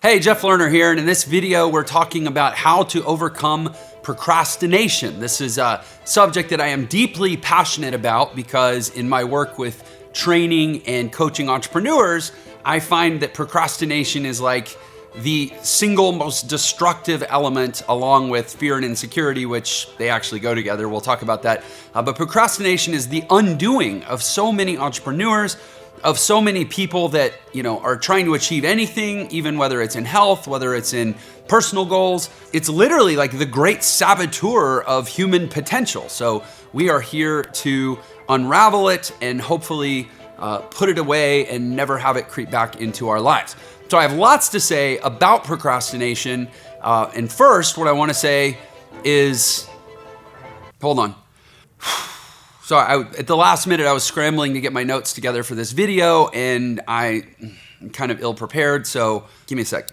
Hey, Jeff Lerner here, and in this video we're talking about how to overcome procrastination. This is a subject that I am deeply passionate about because in my work with training and coaching entrepreneurs, I find that procrastination is like the single most destructive element, along with fear and insecurity, which they actually go together. We'll talk about that. But procrastination is the undoing of so many entrepreneurs, of so many people that, are trying to achieve anything, even whether it's in health, whether it's in personal goals. It's literally like the great saboteur of human potential. So we are here to unravel it and hopefully put it away and never have it creep back into our lives. So I have lots to say about procrastination. And first, what I want to say is, hold on. So at the last minute, I was scrambling to get my notes together for this video, and I'm kind of ill-prepared, so give me a sec.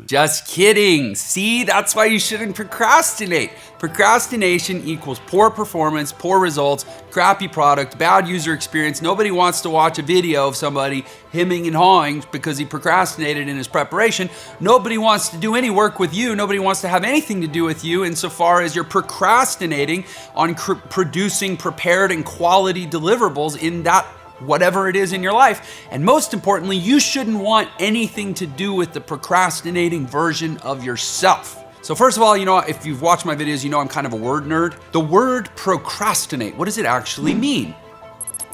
Just kidding. See, that's why you shouldn't procrastinate. Procrastination equals poor performance, poor results, crappy product, bad user experience. Nobody wants to watch a video of somebody hemming and hawing because he procrastinated in his preparation. Nobody wants to do any work with you. Nobody wants to have anything to do with you insofar as you're procrastinating on producing prepared and quality deliverables in that whatever it is in your life. And most importantly, you shouldn't want anything to do with the procrastinating version of yourself. So first of all, if you've watched my videos, I'm kind of a word nerd. The word procrastinate, what does it actually mean?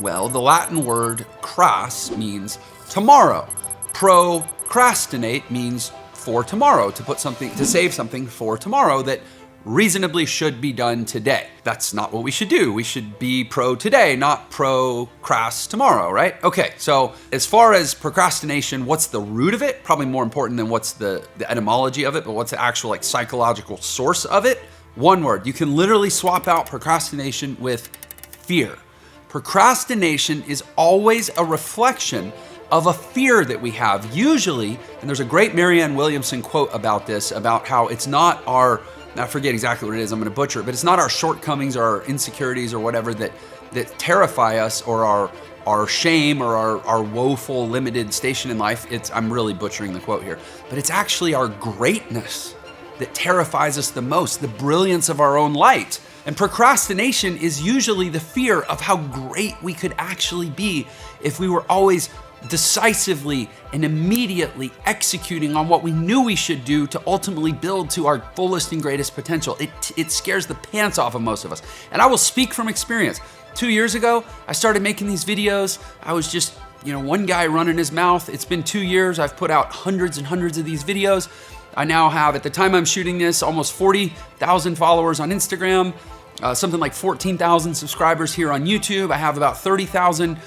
Well, the Latin word cras means tomorrow. Procrastinate means for tomorrow, to save something for tomorrow that reasonably should be done today. That's not what we should do. We should be pro today, not procrast tomorrow, right? Okay, so as far as procrastination, what's the root of it? Probably more important than what's the etymology of it, but what's the actual psychological source of it? One word. You can literally swap out procrastination with fear. Procrastination is always a reflection of a fear that we have. Usually, and there's a great Marianne Williamson quote about this, about how it's not our, I forget exactly what it is, I'm going to butcher it, but it's not our shortcomings or our insecurities or whatever that terrify us, or our shame or our woeful limited station in life. I'm really butchering the quote here, but it's actually our greatness that terrifies us the most, the brilliance of our own light. And procrastination is usually the fear of how great we could actually be if we were always decisively and immediately executing on what we knew we should do to ultimately build to our fullest and greatest potential. It scares the pants off of most of us. And I will speak from experience. 2 years ago, I started making these videos. I was just, one guy running his mouth. It's been 2 years. I've put out hundreds and hundreds of these videos. I now have, at the time I'm shooting this, almost 40,000 followers on Instagram, something like 14,000 subscribers here on YouTube. I have about 30,000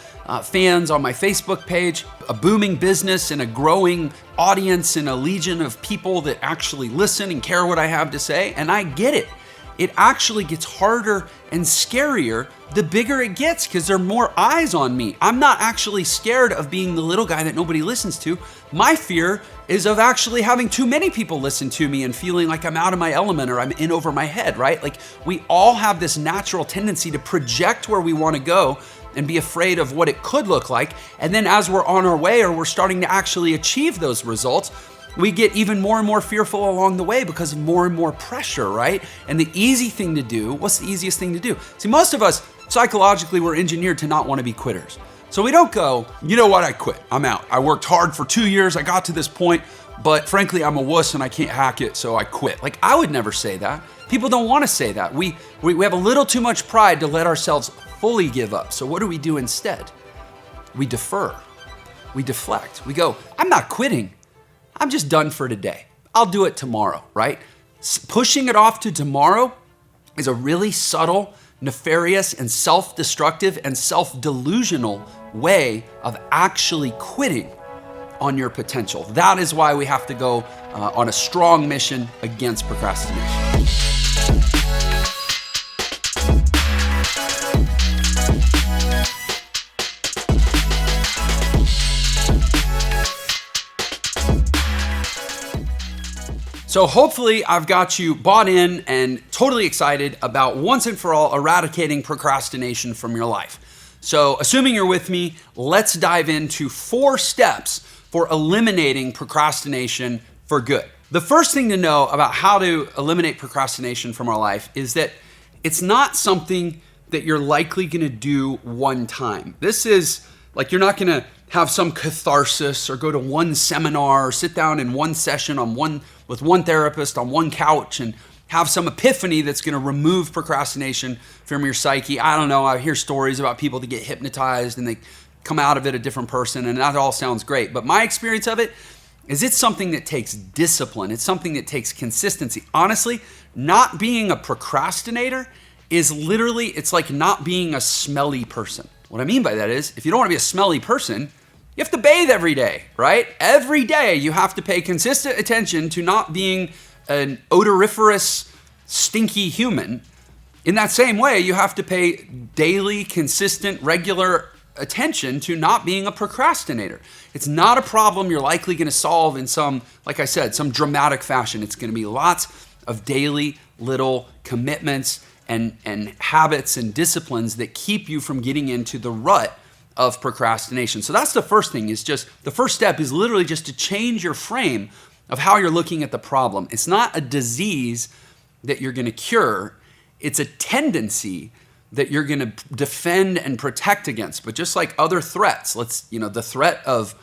fans on my Facebook page, a booming business and a growing audience and a legion of people that actually listen and care what I have to say. And I get it. It actually gets harder and scarier the bigger it gets because there are more eyes on me. I'm not actually scared of being the little guy that nobody listens to. My fear is of actually having too many people listen to me and feeling like I'm out of my element or I'm in over my head, right? Like, we all have this natural tendency to project where we want to go and be afraid of what it could look like. And then as we're on our way or we're starting to actually achieve those results, we get even more and more fearful along the way because of more and more pressure, right? And the easy thing to do, what's the easiest thing to do? See, most of us, psychologically, we're engineered to not want to be quitters. So we don't go, you know what, I quit, I'm out. I worked hard for 2 years, I got to this point, but frankly, I'm a wuss and I can't hack it, so I quit. Like, I would never say that. People don't want to say that. We have a little too much pride to let ourselves fully give up. So what do instead? We defer. We deflect. We go, I'm not quitting. I'm just done for today. I'll do it tomorrow, right? Pushing it off to tomorrow is a really subtle, nefarious, and self-destructive and self-delusional way of actually quitting on your potential. That is why we have to go on a strong mission against procrastination. So hopefully I've got you bought in and totally excited about once and for all eradicating procrastination from your life. So assuming you're with me, let's dive into 4 steps for eliminating procrastination for good. The first thing to know about how to eliminate procrastination from our life is that it's not something that you're likely going to do one time. This is like you're not going to have some catharsis or go to one seminar or sit down in one session with one therapist on one couch and have some epiphany that's going to remove procrastination from your psyche. I don't know. I hear stories about people that get hypnotized and they come out of it a different person, and that all sounds great. But my experience of it is it's something that takes discipline. It's something that takes consistency. Honestly, not being a procrastinator is literally, it's like not being a smelly person. What I mean by that is, if you don't want to be a smelly person, you have to bathe every day, right? Every day you have to pay consistent attention to not being an odoriferous, stinky human. In that same way, you have to pay daily, consistent, regular attention to not being a procrastinator. It's not a problem you're likely going to solve in some, like I said, some dramatic fashion. It's going to be lots of daily little commitments and habits and disciplines that keep you from getting into the rut of procrastination. So that's the first thing, is just the first step is literally just to change your frame of how you're looking at the problem. It's not a disease that you're going to cure. It's a tendency that you're going to defend and protect against. But just like other threats, the threat of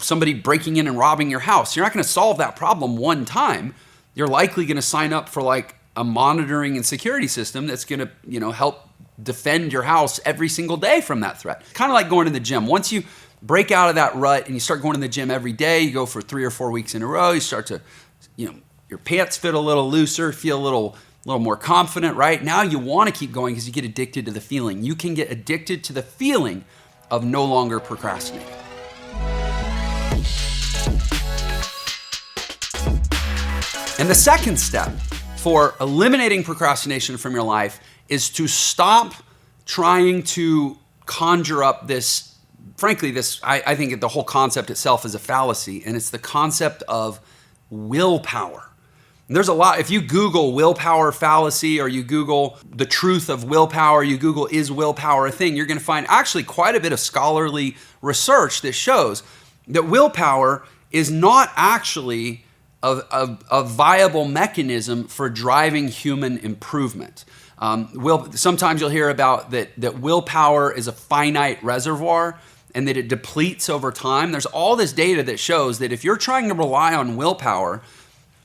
somebody breaking in and robbing your house, you're not going to solve that problem one time. You're likely going to sign up for like a monitoring and security system that's going to, help defend your house every single day from that threat. Kind of like going to the gym. Once you break out of that rut and you start going to the gym every day, you go for 3 or 4 weeks in a row, you start to, your pants fit a little looser, feel a little more confident, right? Now you want to keep going because you get addicted to the feeling. You can get addicted to the feeling of no longer procrastinating. And the second step for eliminating procrastination from your life is to stop trying to conjure up this, frankly, I think the whole concept itself is a fallacy, and it's the concept of willpower. And there's a lot, if you Google willpower fallacy or you Google the truth of willpower, you Google is willpower a thing, you're going to find actually quite a bit of scholarly research that shows that willpower is not actually a viable mechanism for driving human improvement. Sometimes you'll hear about that willpower is a finite reservoir and that it depletes over time. There's all this data that shows that if you're trying to rely on willpower,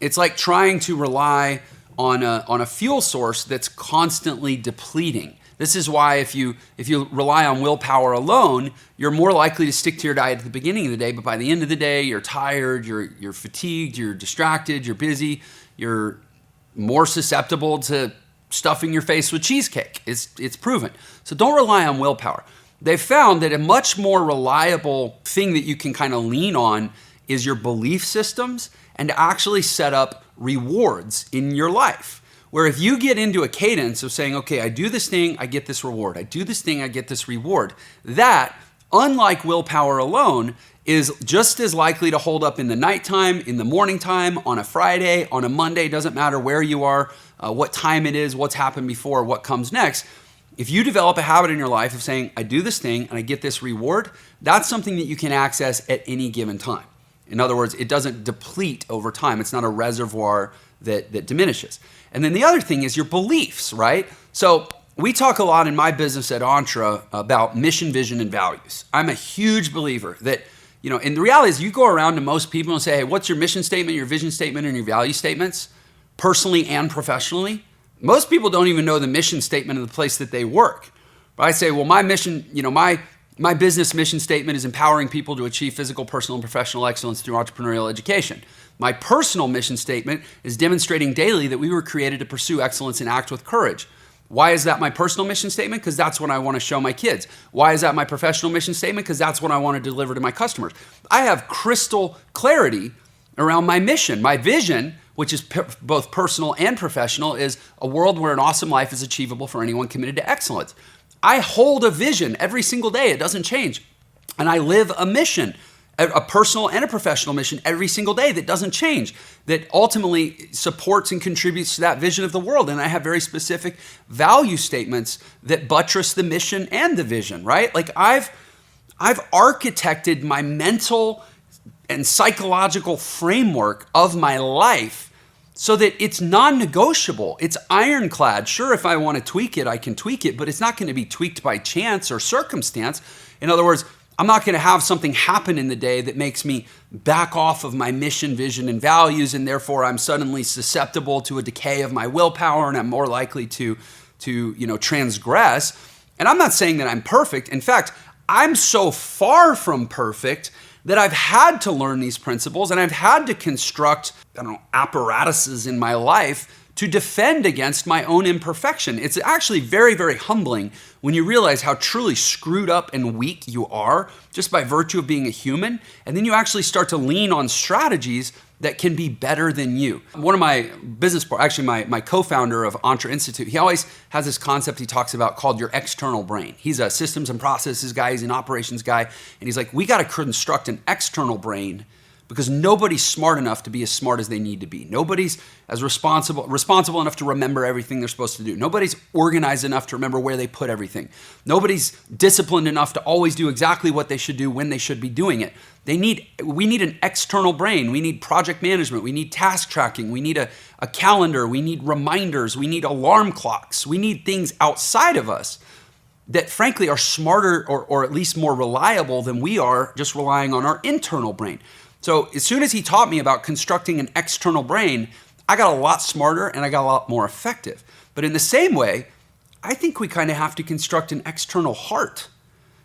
it's like trying to rely on a fuel source that's constantly depleting. This is why if you rely on willpower alone, you're more likely to stick to your diet at the beginning of the day, but by the end of the day, you're tired, you're fatigued, you're distracted, you're busy, you're more susceptible to stuffing your face with cheesecake. It's proven. So don't rely on willpower. They've found that a much more reliable thing that you can kind of lean on is your belief systems and to actually set up rewards in your life. Where if you get into a cadence of saying, okay, I do this thing, I get this reward. I do this thing, I get this reward. That, unlike willpower alone, is just as likely to hold up in the nighttime, in the morning time, on a Friday, on a Monday, doesn't matter where you are, what time it is, what's happened before, what comes next. If you develop a habit in your life of saying, I do this thing and I get this reward, that's something that you can access at any given time. In other words, it doesn't deplete over time. It's not a reservoir that diminishes. And then the other thing is your beliefs, right? So we talk a lot in my business at Entre about mission, vision, and values. I'm a huge believer that, and the reality is you go around to most people and say, hey, what's your mission statement, your vision statement, and your value statements, personally and professionally? Most people don't even know the mission statement of the place that they work. But I say, well, my mission, my business mission statement is empowering people to achieve physical, personal, and professional excellence through entrepreneurial education. My personal mission statement is demonstrating daily that we were created to pursue excellence and act with courage. Why is that my personal mission statement? Because that's what I want to show my kids. Why is that my professional mission statement? Because that's what I want to deliver to my customers. I have crystal clarity around my mission. My vision, which is both personal and professional, is a world where an awesome life is achievable for anyone committed to excellence. I hold a vision every single day. It doesn't change. And I live a mission, a personal and a professional mission every single day that doesn't change, that ultimately supports and contributes to that vision of the world. And I have very specific value statements that buttress the mission and the vision, right? Like I've architected my mental and psychological framework of my life so that it's non-negotiable. It's ironclad. Sure, if I want to tweak it, I can tweak it, but it's not going to be tweaked by chance or circumstance. In other words, I'm not going to have something happen in the day that makes me back off of my mission, vision, and values, and therefore I'm suddenly susceptible to a decay of my willpower, and I'm more likely to transgress. And I'm not saying that I'm perfect. In fact, I'm so far from perfect that I've had to learn these principles, and I've had to construct, apparatuses in my life to defend against my own imperfection. It's actually very, very humbling when you realize how truly screwed up and weak you are just by virtue of being a human. And then you actually start to lean on strategies that can be better than you. One of my my co-founder of Entre Institute, he always has this concept he talks about called your external brain. He's a systems and processes guy, he's an operations guy, and he's like, we got to construct an external brain because nobody's smart enough to be as smart as they need to be. Nobody's as responsible enough to remember everything they're supposed to do. Nobody's organized enough to remember where they put everything. Nobody's disciplined enough to always do exactly what they should do when they should be doing it. We need an external brain. We need project management. We need task tracking. We need a calendar. We need reminders. We need alarm clocks. We need things outside of us that frankly are smarter or at least more reliable than we are just relying on our internal brain. So as soon as he taught me about constructing an external brain, I got a lot smarter and I got a lot more effective. But in the same way, I think we kind of have to construct an external heart.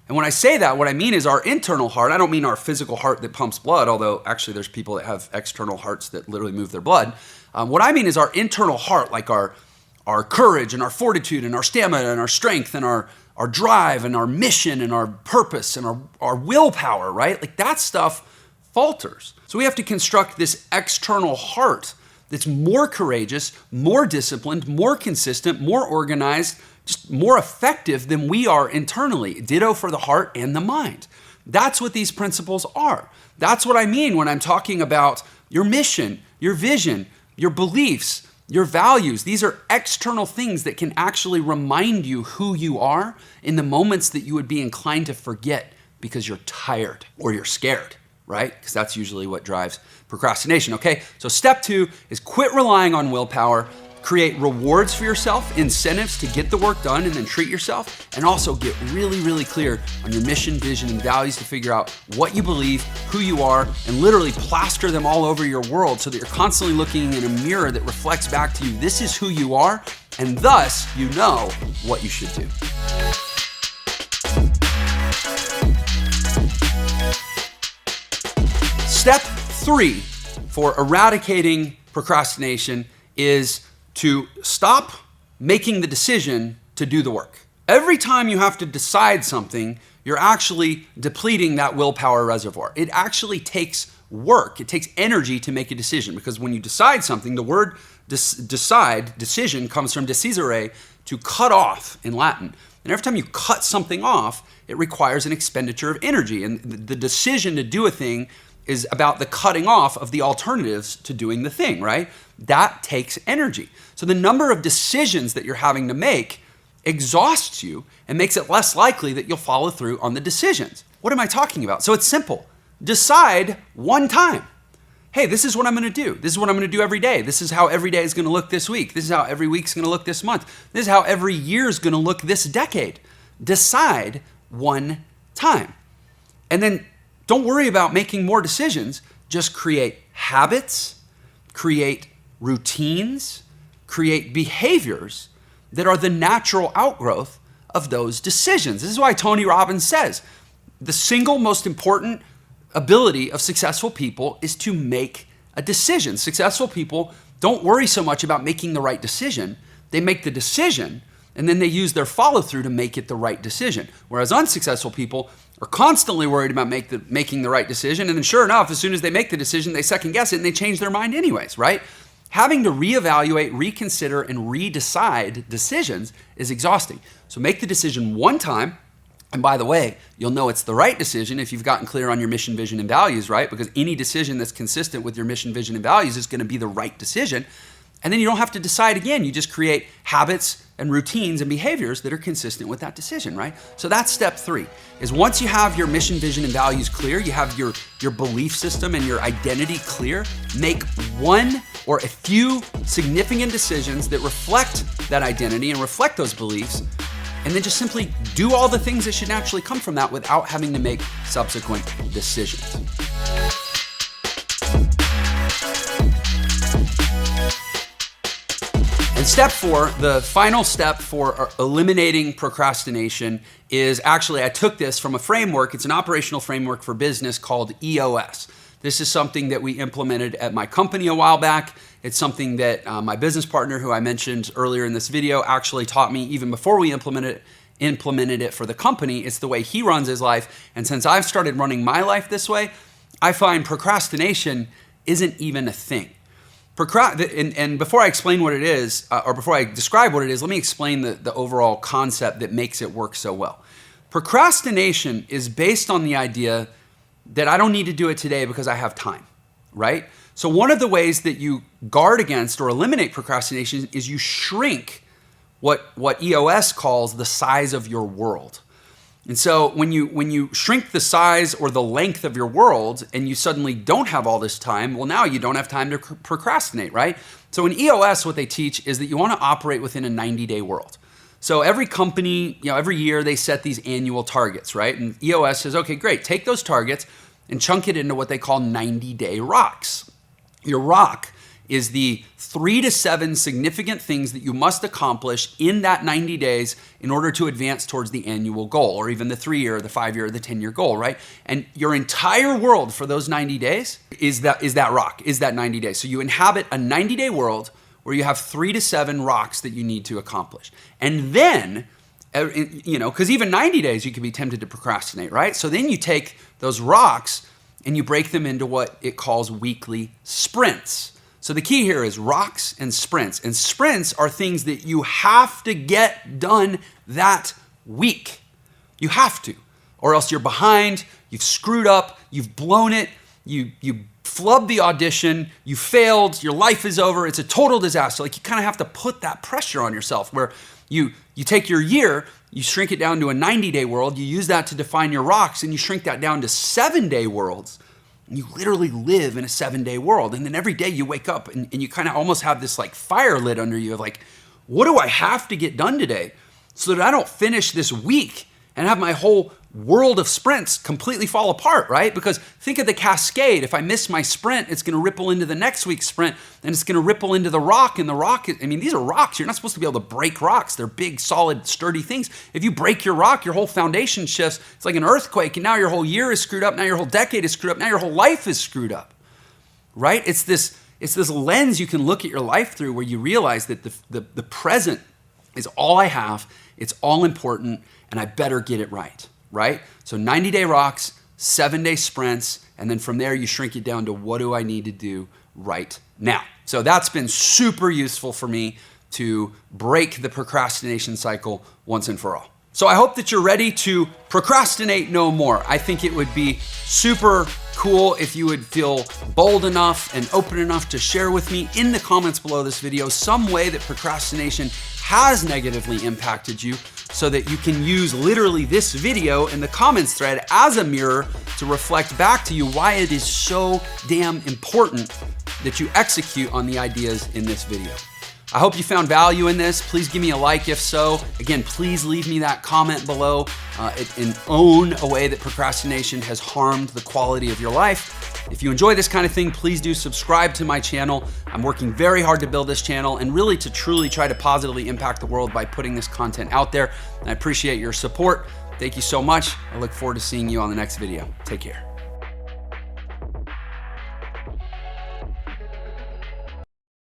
And when I say that, what I mean is our internal heart. I don't mean our physical heart that pumps blood, although actually there's people that have external hearts that literally move their blood. What I mean is our internal heart, like our courage and our fortitude and our stamina and our strength and our drive and our mission and our purpose and our willpower, right? Like that stuff falters. So we have to construct this external heart that's more courageous, more disciplined, more consistent, more organized, just more effective than we are internally. Ditto for the heart and the mind. That's what these principles are. That's what I mean when I'm talking about your mission, your vision, your beliefs, your values. These are external things that can actually remind you who you are in the moments that you would be inclined to forget because you're tired or you're scared, right? Because that's usually what drives procrastination, okay? So step 2 is quit relying on willpower, create rewards for yourself, incentives to get the work done and then treat yourself, and also get really, really clear on your mission, vision, and values to figure out what you believe, who you are, and literally plaster them all over your world so that you're constantly looking in a mirror that reflects back to you, this is who you are, and thus you know what you should do. Step 3 for eradicating procrastination is to stop making the decision to do the work. Every time you have to decide something, you're actually depleting that willpower reservoir. It actually takes work. It takes energy to make a decision because when you decide something, the word decision comes from decisere, to cut off in Latin. And every time you cut something off, it requires an expenditure of energy. And the decision to do a thing is about the cutting off of the alternatives to doing the thing, right? That takes energy. So the number of decisions that you're having to make exhausts you and makes it less likely that you'll follow through on the decisions. What am I talking about? So it's simple. Decide one time. Hey, this is what I'm going to do. This is what I'm going to do every day. This is how every day is going to look this week. This is how every week's going to look this month. This is how every year is going to look this decade. Decide one time. And then don't worry about making more decisions. Just create habits, create routines, create behaviors that are the natural outgrowth of those decisions. This is why Tony Robbins says the single most important ability of successful people is to make a decision. Successful people don't worry so much about making the right decision. They make the decision and then they use their follow through to make it the right decision. Whereas unsuccessful people are constantly worried about making the right decision. And then sure enough, as soon as they make the decision, they second guess it and they change their mind anyways, right? Having to reevaluate, reconsider, and redecide decisions is exhausting. So make the decision one time. And by the way, you'll know it's the right decision if you've gotten clear on your mission, vision, and values, right? Because any decision that's consistent with your mission, vision, and values is going to be the right decision. And then you don't have to decide again. You just create habits and routines and behaviors that are consistent with that decision, right? So that's step 3, is once you have your mission, vision, and values clear, you have your belief system and your identity clear, make one or a few significant decisions that reflect that identity and reflect those beliefs, and then just simply do all the things that should naturally come from that without having to make subsequent decisions. And step 4, the final step for eliminating procrastination is actually, I took this from a framework. It's an operational framework for business called EOS. This is something that we implemented at my company a while back. It's something that my business partner, who I mentioned earlier in this video, actually taught me even before we implemented it for the company. It's the way he runs his life. And since I've started running my life this way, I find procrastination isn't even a thing. And before I explain what it is, or before I describe what it is, let me explain the overall concept that makes it work so well. Procrastination is based on the idea that I don't need to do it today because I have time, right? So one of the ways that you guard against or eliminate procrastination is you shrink what EOS calls the size of your world. And so when you shrink the size or the length of your world and you suddenly don't have all this time, well, now you don't have time to procrastinate, right? So in EOS, what they teach is that you want to operate within a 90-day world. So every company, every year they set these annual targets, right? And EOS says, okay, great, take those targets and chunk it into what they call 90-day rocks. Your rock is the 3 to 7 significant things that you must accomplish in that 90 days in order to advance towards the annual goal, or even the 3-year, the 5-year, or the 10-year goal, right? And your entire world for those 90 days is that rock, is that 90 days. So you inhabit a 90-day world where you have 3 to 7 rocks that you need to accomplish. And then, because even 90 days you can be tempted to procrastinate, right? So then you take those rocks and you break them into what it calls weekly sprints. So the key here is rocks and sprints. And sprints are things that you have to get done that week. You have to, or else you're behind, you've screwed up, you've blown it, you flubbed the audition, you failed, your life is over, it's a total disaster. Like, you kind of have to put that pressure on yourself where you take your year, you shrink it down to a 90-day world, you use that to define your rocks, and you shrink that down to 7-day worlds. You literally live in a 7-day world. And then every day you wake up and you kind of almost have this like fire lit under you of like, what do I have to get done today so that I don't finish this week and have my whole world of sprints completely fall apart, right? Because think of the cascade. If I miss my sprint, it's going to ripple into the next week's sprint, and it's going to ripple into the rock. And the rock, these are rocks. You're not supposed to be able to break rocks. They're big, solid, sturdy things. If you break your rock, your whole foundation shifts. It's like an earthquake, and now your whole year is screwed up. Now your whole decade is screwed up. Now your whole life is screwed up, right? It's this lens you can look at your life through where you realize that the present is all I have. It's all important, and I better get it right? So 90-day rocks, 7-day sprints, and then from there you shrink it down to what do I need to do right now? So that's been super useful for me to break the procrastination cycle once and for all. So I hope that you're ready to procrastinate no more. I think it would be super cool if you would feel bold enough and open enough to share with me in the comments below this video some way that procrastination has negatively impacted you, so that you can use literally this video in the comments thread as a mirror to reflect back to you why it is so damn important that you execute on the ideas in this video. I hope you found value in this. Please give me a like if so. Again, please leave me that comment below and own a way that procrastination has harmed the quality of your life. If you enjoy this kind of thing, please do subscribe to my channel. I'm working very hard to build this channel and really to truly try to positively impact the world by putting this content out there. And I appreciate your support. Thank you so much. I look forward to seeing you on the next video. Take care.